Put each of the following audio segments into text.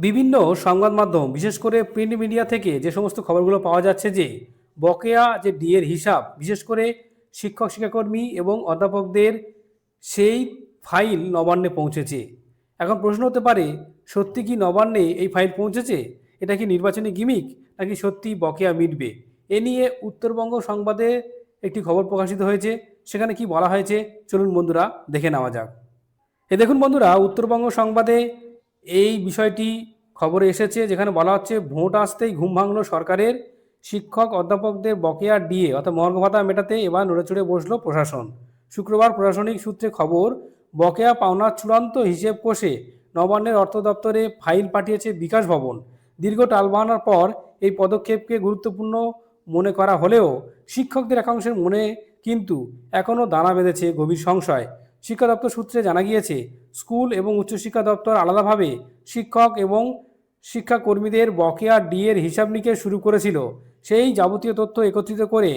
বিভিন্ন সংবাদ মাধ্যম বিশেষ করে প্রিন্ট মিডিয়া থেকে যে সমস্ত খবরগুলো পাওয়া যাচ্ছে যে বকেয়া যে ডিএর হিসাব বিশেষ করে শিক্ষক শিক্ষাকর্মী এবং অধ্যাপকদের সেই ফাইল নবান্নে পৌঁছেছে। এখন প্রশ্ন হতে পারে, সত্যি কি নবান্নে এই ফাইল পৌঁছেছে? এটা কি নির্বাচনী গিমিক, নাকি সত্যি বকেয়া মিটবে? এ নিয়ে উত্তরবঙ্গ সংবাদে একটি খবর প্রকাশিত হয়েছে। সেখানে কি বলা হয়েছে চলুন বন্ধুরা দেখে নেওয়া যাক। দেখুন বন্ধুরা, উত্তরবঙ্গ সংবাদে এই বিষয়টি খবরে এসেছে, যেখানে বলা হচ্ছে ভোট আসতেই ঘুম ভাঙল সরকারের, শিক্ষক অধ্যাপকদের বকেয়া ডিএ অর্থাৎ মর্গ ভাতা মেটাতে এবার নড়েচড়ে বসলো প্রশাসন। শুক্রবার প্রশাসনিক সূত্রে খবর, বকেয়া পাওনার চূড়ান্ত হিসেব কষে নবান্নের অর্থ দপ্তরে ফাইল পাঠিয়েছে বিকাশ ভবন। দীর্ঘ টালবাহানার পর এই পদক্ষেপকে গুরুত্বপূর্ণ মনে করা হলেও শিক্ষকদের একাংশের মনে কিন্তু এখনও দানা বেঁধেছে গভীর সংশয়। শিক্ষা দপ্তর সূত্রে জানা গিয়েছে, স্কুল এবং উচ্চশিক্ষা দপ্তর আলাদাভাবে শিক্ষক এবং শিক্ষাকর্মীদের বকেয়া ডিএর হিসাব নিকেশ শুরু করেছিল। সেই যাবতীয় তথ্য একত্রিত করে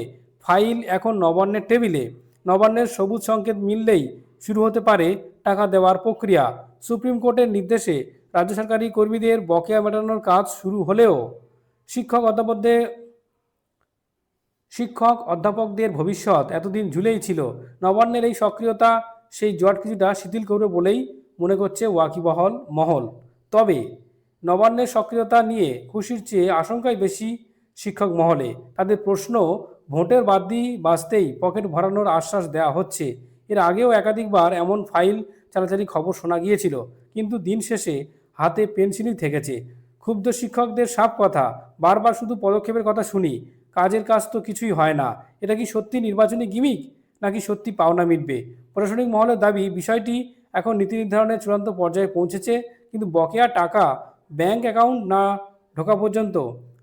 ফাইল এখন নবান্নের টেবিলে। নবান্নের সবুজ সংকেত মিললেই শুরু হতে পারে টাকা দেওয়ার প্রক্রিয়া। সুপ্রিম কোর্টের নির্দেশে রাজ্য সরকারি কর্মীদের বকেয়া মেটানোর কাজ শুরু হলেও শিক্ষক অধ্যাপকদের অধ্যাপকদের ভবিষ্যৎ এতদিন ঝুলেই ছিল। নবান্নের এই সক্রিয়তা সেই জট কিছুটা শিথিল করবে বলেই মনে করছে ওয়াকিবহল মহল। তবে নবান্নের সক্রিয়তা নিয়ে খুশির চেয়ে আশঙ্কাই বেশি শিক্ষক মহলে। তাদের প্রশ্ন, ভোটের বাজতেই পকেট ভরানোর আশ্বাস দেওয়া হচ্ছে। এর আগেও একাধিকবার এমন ফাইল চালাচালি খবর শোনা গিয়েছিল, কিন্তু দিন শেষে হাতে পেন্সিলই থেকেছে। ক্ষুব্ধ শিক্ষকদের সাফ কথা, বারবার শুধু পদক্ষেপের কথা শুনি, কাজের কাজ তো কিছুই হয় না। এটা কি সত্যি নির্বাচনী গিমিক, নাকি সত্যি পাওনা মিটবে? প্রশাসনিক মহলের দাবি, বিষয়টি এখন নীতি নির্ধারণের চূড়ান্ত পর্যায়ে পৌঁছেছে, কিন্তু বকেয়া টাকা ব্যাংক অ্যাকাউন্ট না ঢোকা পর্যন্ত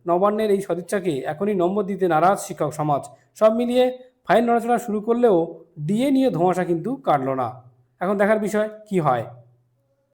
নবান্নের এই সদিচ্ছাকে এখনই নম্বর দিতে নারাজ শিক্ষক সমাজ। সব মিলিয়ে ফাইল নড়াচড়া শুরু করলেও ডিএ নিয়ে ধোঁয়াশা কিন্তু কাটল না। এখন দেখার বিষয় কি হয়।